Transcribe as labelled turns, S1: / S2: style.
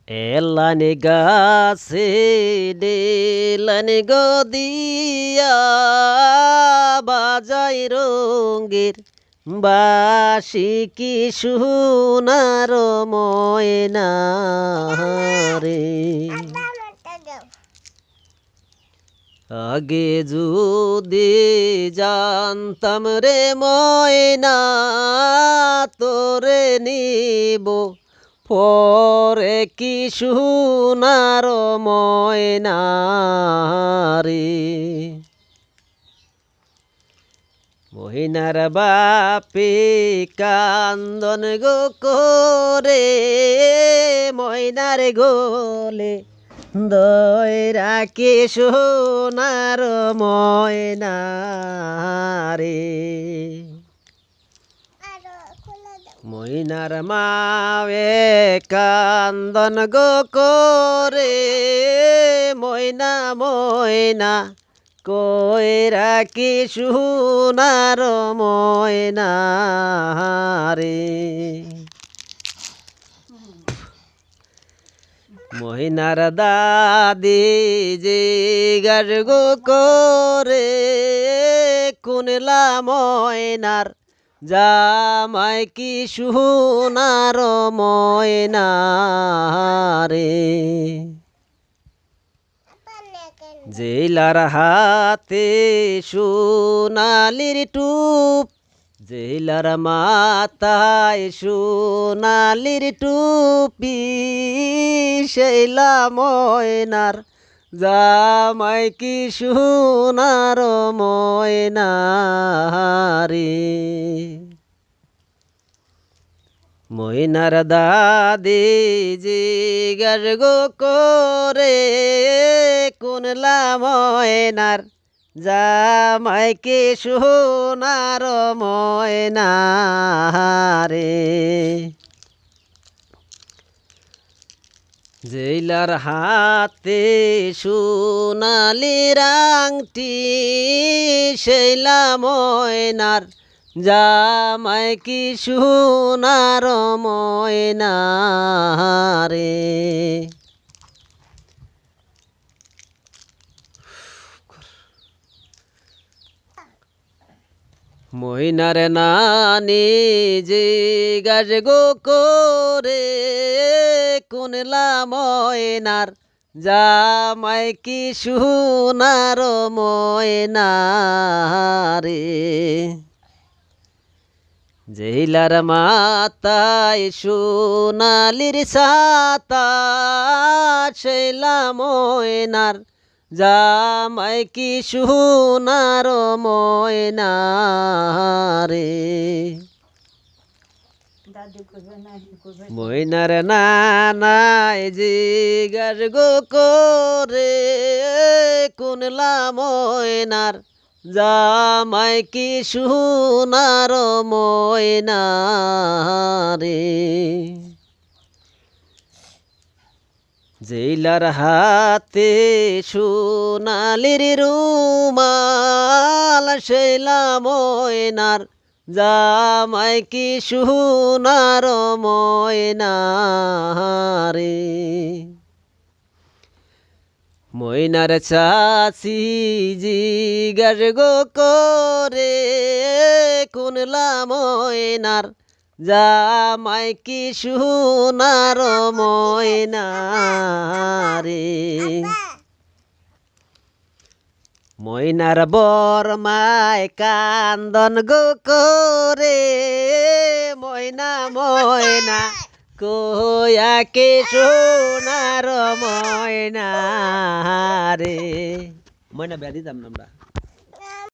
S1: এলানি গাছে ডেলানি গদিয়া বাজাই রঙ্গের বাসি কি সোনার ময়না রে। আগে যদি জানতাম রে ময়না তোরে নিব পরে কি সোনার ময়না রে। মহিনার বাপে কান্দন গো করে ময়নার গোলে দয়রা কে সোনার ময়না রে। ময়নার মায়ে কান্দন গো করে ময়না ময়না কইরা কি সোনার ময়না রে। ময়নার দাদি যে গার গো করে কুনলা ময়নার জামাই কি সোনার ময়না রে। জেলার হাতে সোনালির টুপ জেলার মাথায় সোনালির টুপি সেইলা ময়নার জামাই কি সোনার ময়না রে। ময়নার দাদি জিগার গো করে কুনলা ময়নার জামাই কি সোনার ময়না রে। জেলার হাতে সোনালির আংটি সেইলা ময়নার জামাই কি সোনার ময়না রে। ময়নার নানি যে গাছ গো করে কুনলা ময়নার জামাই কি সোনার ময়না রে। জেলার মাথায় সোনালির ছাতা সেইলা ময়নার জামাই কি সোনার ময়না রে। ময়নার নানাই জিগার গো করে কুনলা ময়নার জামাই কি সোনার ময়না রে। জেলার হাতে সোনালির রুমাল সেইলা ময়নার জামাই কি সোনার ময়না রে। ময়নার চাচি জিগার গো করে কুনলা ময়নার জামাই কি সোনার ময়না রে। ময়নার বরমায় কান্দন গো করে ময়না ময়না কয়া কে সোনার ময়না রে। ময়না বেয়া দিতাম না আমরা।